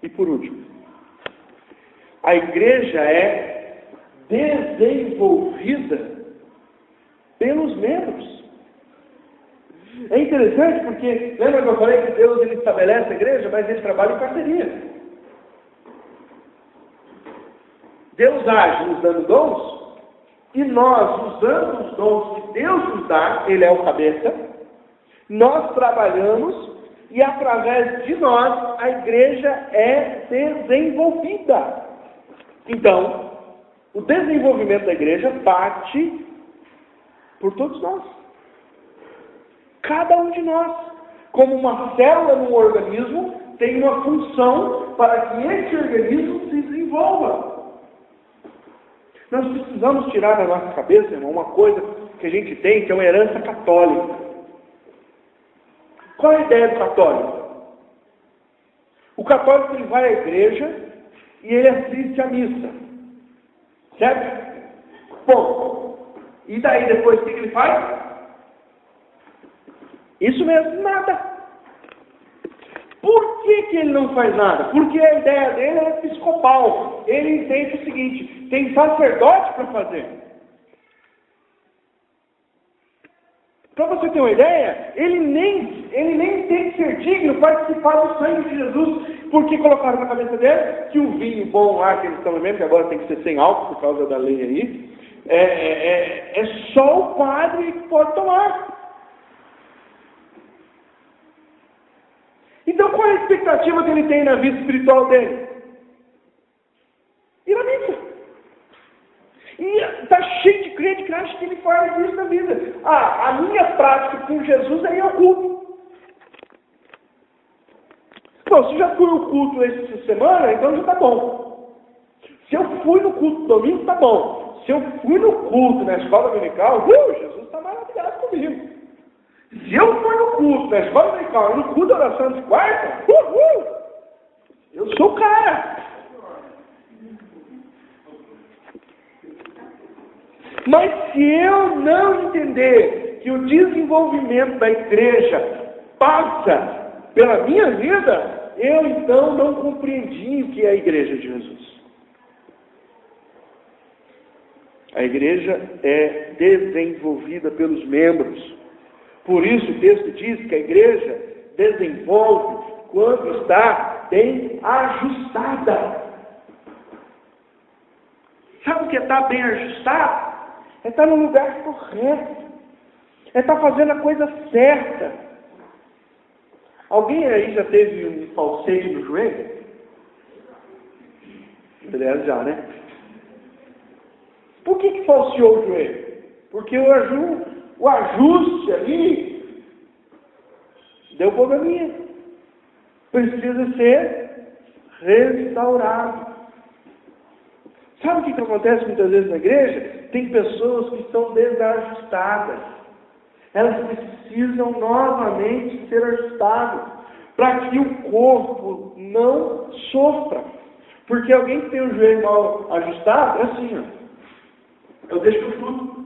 E por último, a igreja é desenvolvida pelos membros. É interessante porque, lembra que eu falei que Deus ele estabelece a igreja, mas ele trabalha em parceria. Deus age nos dando dons, e nós, usando os dons que Deus nos dá, ele é o cabeça, nós trabalhamos, e através de nós, a igreja é desenvolvida. Então, o desenvolvimento da igreja parte por todos nós. Cada um de nós, como uma célula num organismo, tem uma função para que esse organismo se desenvolva. Nós precisamos tirar da nossa cabeça, irmão, uma coisa que a gente tem, que é uma herança católica. Qual é a ideia do católico? O católico ele vai à igreja e ele assiste à missa. Certo? Bom, e daí depois o que ele faz? Isso mesmo, nada. Por que ele não faz nada? Porque a ideia dele é episcopal. Ele entende o seguinte: tem sacerdote para fazer. Para você ter uma ideia, ele nem tem que ser digno para participar do sangue de Jesus, porque colocaram na cabeça dele que o vinho bom lá que eles estão bebendo, que agora tem que ser sem álcool por causa da lei aí, é só o padre que pode tomar. Então qual é a expectativa que ele tem na vida espiritual dele? Ir à missa. E está cheio de crente que acha que ele faz isso na vida. A minha prática com Jesus é ir ao culto. Bom, se já fui ao culto essa semana, então já está bom. Se eu fui no culto domingo, está bom. Se eu fui no culto na escola dominical, Jesus está maravilhado comigo. Se eu for no culto na escola dominical e no culto da oração de quarta, eu sou o cara. Mas se eu não entender que o desenvolvimento da igreja passa pela minha vida, eu então não compreendi o que é a igreja de Jesus. A igreja é desenvolvida pelos membros. Por isso o texto diz que a igreja desenvolve quando está bem ajustada. Sabe o que é estar bem ajustado? É estar no lugar correto. É estar fazendo a coisa certa. Alguém aí já teve um falsete no joelho? Aliás, já, né? Por que falseou o joelho? Porque o ajuste ali deu probleminha. Precisa ser restaurado. Sabe o que acontece muitas vezes na igreja? Tem pessoas que estão desajustadas. Elas precisam novamente ser ajustadas para que o corpo não sofra. Porque alguém que tem o joelho mal ajustado é assim, ó. Eu deixo o fruto.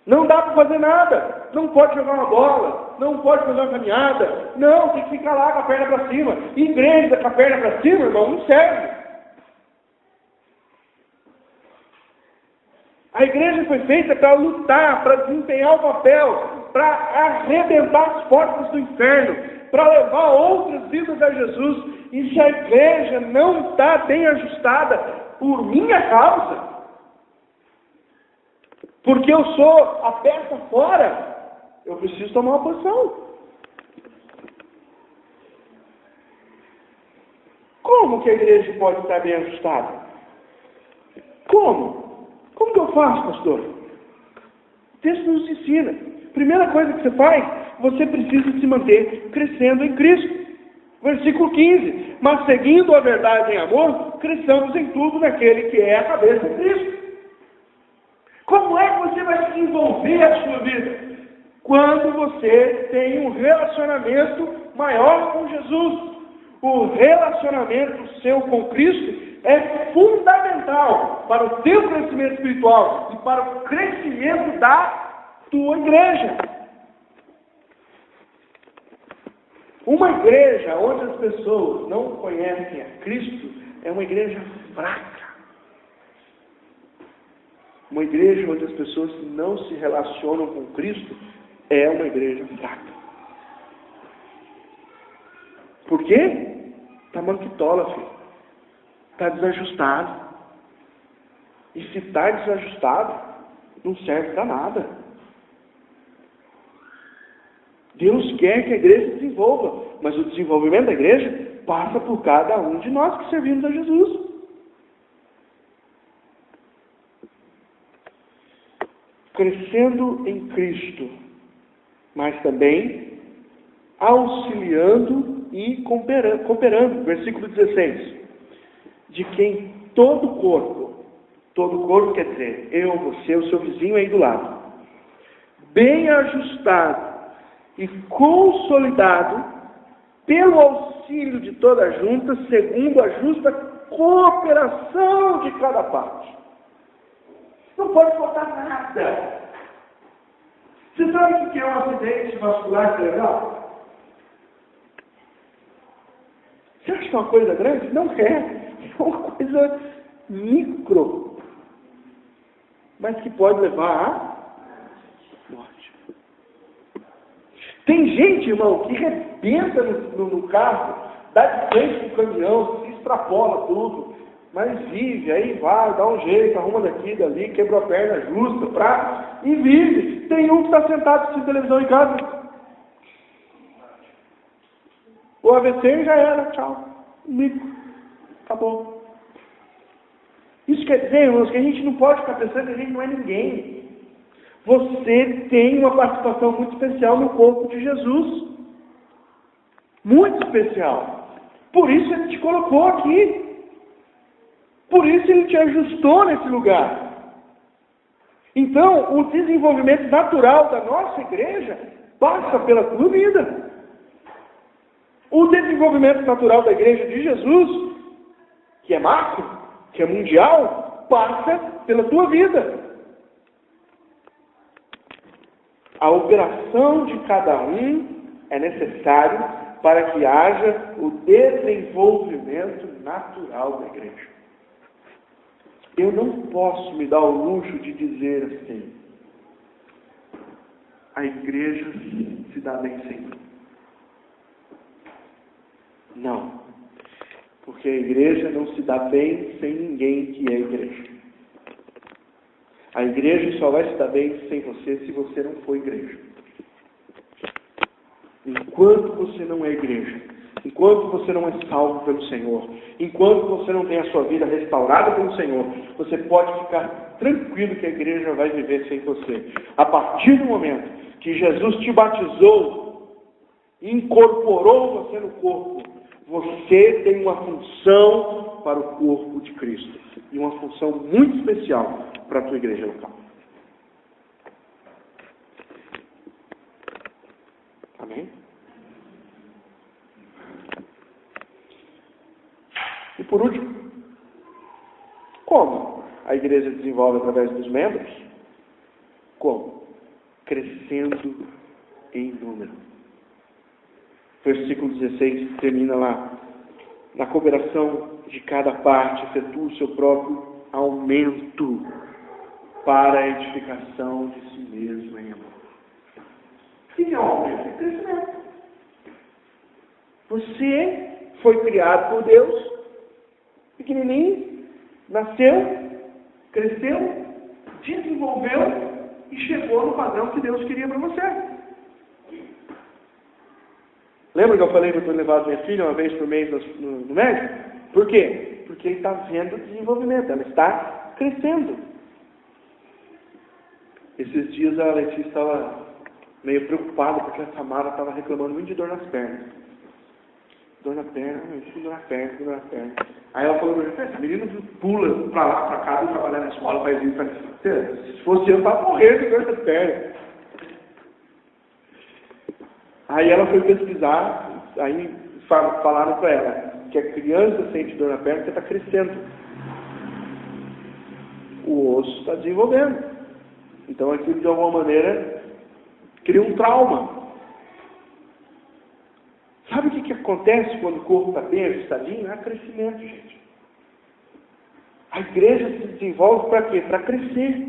Não dá para fazer nada. Não pode jogar uma bola. Não pode fazer uma caminhada. Não, tem que ficar lá com a perna para cima. Igreja com a perna para cima, irmão, não serve. A igreja foi feita para lutar, para desempenhar o papel, para arrebentar as portas do inferno, para levar outras vidas a Jesus. E se a igreja não está bem ajustada por minha causa, porque eu sou a peça fora, eu preciso tomar uma posição. Como que a igreja pode estar bem ajustada? Como? Como que eu faço, pastor? O texto nos ensina. Primeira coisa que você faz, você precisa se manter crescendo em Cristo. Versículo 15. Mas seguindo a verdade em amor, cresçamos em tudo naquele que é a cabeça de Cristo. Como é que você vai desenvolver a sua vida? Quando você tem um relacionamento maior com Jesus. O relacionamento seu com Cristo é fundamental para o teu crescimento espiritual e para o crescimento da tua igreja. Uma igreja onde as pessoas não conhecem a Cristo é uma igreja fraca. Uma igreja onde as pessoas não se relacionam com Cristo é uma igreja fraca. Por quê? Está manquitola, filho. Está desajustado. E se está desajustado, não serve para nada. Deus quer que a igreja desenvolva, mas o desenvolvimento da igreja passa por cada um de nós que servimos a Jesus. Crescendo em Cristo, mas também auxiliando e cooperando. Versículo 16. De quem todo corpo quer dizer, eu, você, o seu vizinho aí do lado, bem ajustado e consolidado pelo auxílio de toda a junta, segundo a justa cooperação de cada parte. Não pode faltar nada. Você sabe o que é um acidente vascular cerebral? Você acha que é uma coisa grande? Não é. É uma coisa micro. Mas que pode levar à morte. Tem gente, irmão, que rebenta no carro, dá de frente com o caminhão, se extrapola tudo, mas vive, aí vai, dá um jeito, arruma daqui, dali, quebra a perna justa, e vive. Tem um que está sentado assistindo televisão em casa. O AVC já era, tchau. Mico. Acabou. Isso quer dizer, irmãos, que a gente não pode ficar pensando que a gente não é ninguém. Você tem uma participação muito especial no corpo de Jesus. Muito especial. Por isso Ele te colocou aqui. Por isso Ele te ajustou nesse lugar. Então, o desenvolvimento natural da nossa igreja passa pela tua vida. O desenvolvimento natural da igreja de Jesus, que é macro, que é mundial, passa pela tua vida. A operação de cada um é necessário para que haja o desenvolvimento natural da igreja. Eu não posso me dar o luxo de dizer assim, a igreja se dá bem sem mim. Não. Porque a igreja não se dá bem sem ninguém que é igreja. A igreja só vai se dar bem sem você se você não for igreja. Enquanto você não é igreja, enquanto você não é salvo pelo Senhor, enquanto você não tem a sua vida restaurada pelo Senhor, você pode ficar tranquilo que a igreja vai viver sem você. A partir do momento que Jesus te batizou, incorporou você no corpo, você tem uma função para o corpo de Cristo. E uma função muito especial para a tua igreja local. Amém? E por último, como a igreja desenvolve através dos membros? Como? Crescendo em número. Versículo 16 termina lá. Na cooperação de cada parte, efetua o seu próprio aumento para a edificação de si mesmo em amor. O que é um aumento? É crescimento. Você foi criado por Deus, pequenininho, nasceu, cresceu, desenvolveu e chegou no padrão que Deus queria para você. Lembra que eu falei que eu estou levado minha filha uma vez por mês no médico? Por quê? Porque ele está vendo o desenvolvimento, ela está crescendo. Esses dias a Letícia estava meio preocupada porque a Samara estava reclamando muito de dor nas pernas. Dor na perna, dor na perna, dor na perna. Aí ela falou, esse menino pula para lá, para cá, trabalhar na escola, faz isso, faz isso. Se fosse eu, estava morrendo de dor nas pernas. Aí ela foi pesquisar, aí falaram para ela que a criança sente dor na perna porque está crescendo. O osso está desenvolvendo. Então aquilo de alguma maneira cria um trauma. Sabe acontece quando o corpo está bem ajustadinho? Há crescimento, gente. A igreja se desenvolve para quê? Para crescer.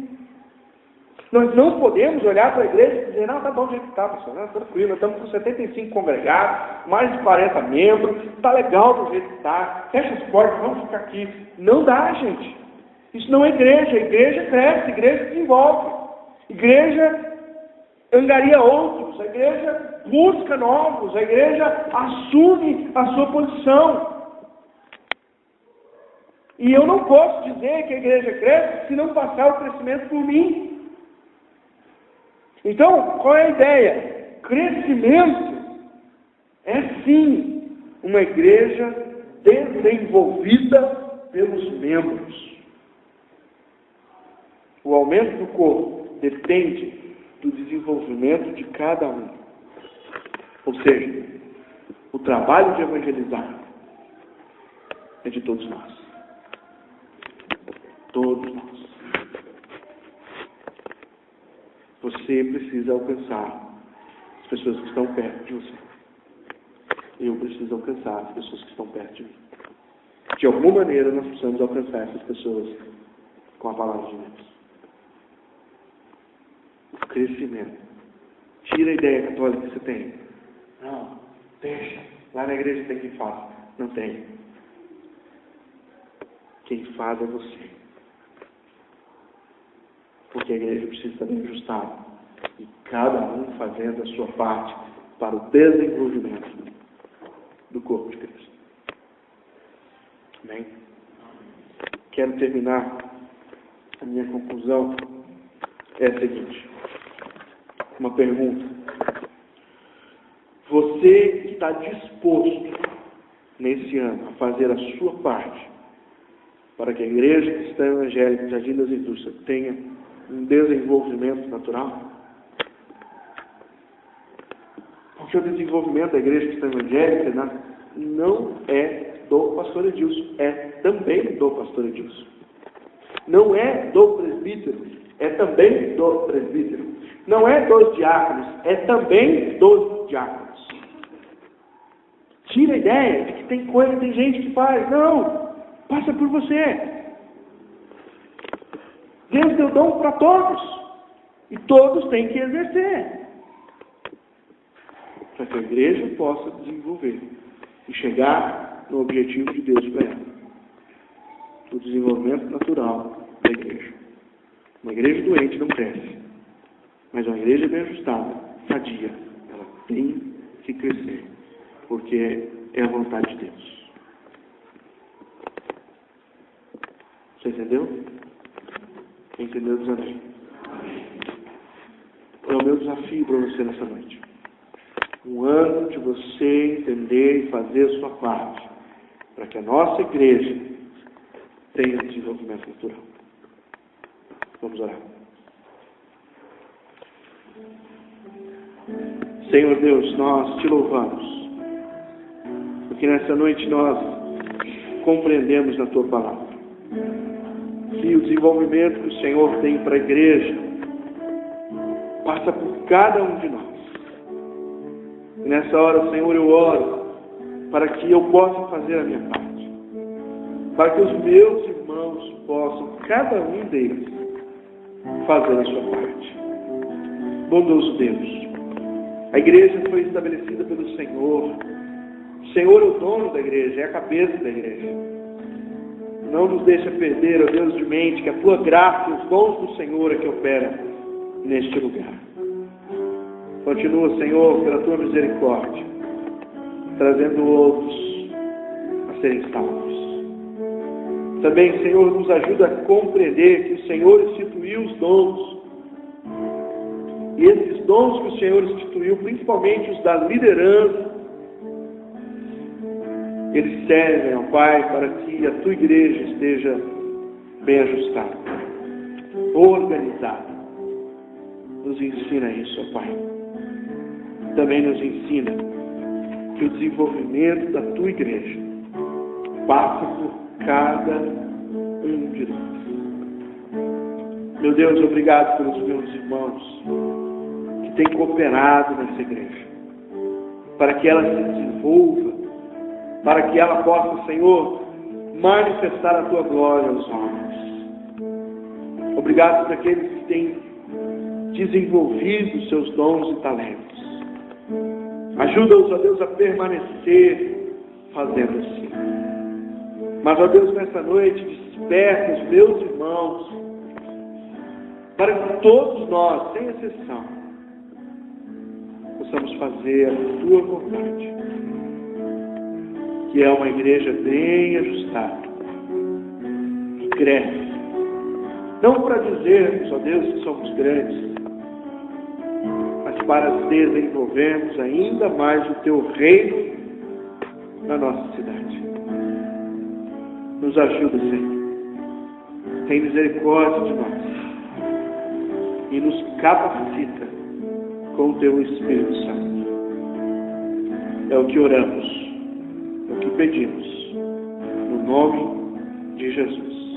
Nós não podemos olhar para a igreja e dizer, não, tá bom do jeito que está, pessoal, tranquilo, nós estamos com 75 congregados, mais de 40 membros, está legal do jeito que está, fecha as portas, vamos ficar aqui. Não dá, gente. Isso não é igreja. A igreja cresce, a igreja se desenvolve. A igreja angaria outros, a igreja busca novos, a igreja assume a sua posição. E eu não posso dizer que a igreja cresce se não passar o crescimento por mim. Então, qual é a ideia? Crescimento é sim uma igreja desenvolvida pelos membros. O aumento do corpo depende do desenvolvimento de cada um. Ou seja, o trabalho de evangelizar é de todos nós. Todos nós. Você precisa alcançar as pessoas que estão perto de você. Eu preciso alcançar as pessoas que estão perto de mim. De alguma maneira, nós precisamos alcançar essas pessoas com a palavra de Deus. O crescimento. Tira a ideia católica que você tem. Não, deixa. Lá na igreja tem quem faz. Não tem. Quem faz é você. Porque a igreja precisa estar bem ajustada. E cada um fazendo a sua parte para o desenvolvimento do corpo de Cristo. Amém? Quero terminar. A minha conclusão é a seguinte. Uma pergunta. Você está disposto, nesse ano, a fazer a sua parte para que a Igreja Cristã Evangélica Jardim das Indústrias tenha um desenvolvimento natural? Porque o desenvolvimento da Igreja Cristã Evangélica não é do pastor Edilson, é também do pastor Edilson. Não é do presbítero, é também do presbítero. Não é dos diáconos, é também dos diáconos. Tira a ideia de que tem gente que faz. Não, passa por você. Deus deu dom para todos. E todos têm que exercer. Para que a igreja possa desenvolver e chegar no objetivo de Deus para ela. O desenvolvimento natural da igreja. Uma igreja doente não cresce. Mas uma igreja bem ajustada, sadia, ela tem que crescer. Porque é a vontade de Deus. Você entendeu? Quem entendeu, diz amém. É o meu desafio para você nessa noite. Um ano de você entender e fazer a sua parte, para que a nossa igreja tenha um desenvolvimento natural. Vamos orar. Senhor Deus, nós te louvamos, porque nessa noite nós compreendemos na tua palavra que o desenvolvimento que o Senhor tem para a igreja passa por cada um de nós. E nessa hora, Senhor, eu oro para que eu possa fazer a minha parte, para que os meus irmãos possam, cada um deles, fazer a sua parte. Bondoso Deus, a igreja foi estabelecida pelo Senhor. O Senhor é o dono da igreja, é a cabeça da igreja. Não nos deixa perder, ó Deus, de mente que a tua graça e os dons do Senhor é que opera neste lugar. Continua, Senhor, pela tua misericórdia, trazendo outros a serem salvos. Também, Senhor, nos ajuda a compreender que o Senhor instituiu os dons. E esses dons que o Senhor instituiu, principalmente os da liderança, eles servem ao Pai para que a tua igreja esteja bem ajustada, organizada. Nos ensina isso, ó Pai. Também nos ensina que o desenvolvimento da tua igreja passa por cada um de nós. Meu Deus, obrigado pelos meus irmãos que têm cooperado nessa igreja, para que ela se desenvolva para que ela possa, Senhor, manifestar a tua glória aos homens. Obrigado por aqueles que têm desenvolvido seus dons e talentos. Ajuda-os, ó Deus, a permanecer fazendo assim. Mas, ó Deus, nessa noite, desperta os meus irmãos, para que todos nós, sem exceção, possamos fazer a tua vontade, que é uma igreja bem ajustada, que cresce, não para dizermos, ó Deus, que somos grandes, mas para desenvolvermos ainda mais o teu reino na nossa cidade. Nos ajuda, Senhor. Tem misericórdia de nós e nos capacita com o teu Espírito Santo. É o que oramos, é o que pedimos, no nome de Jesus.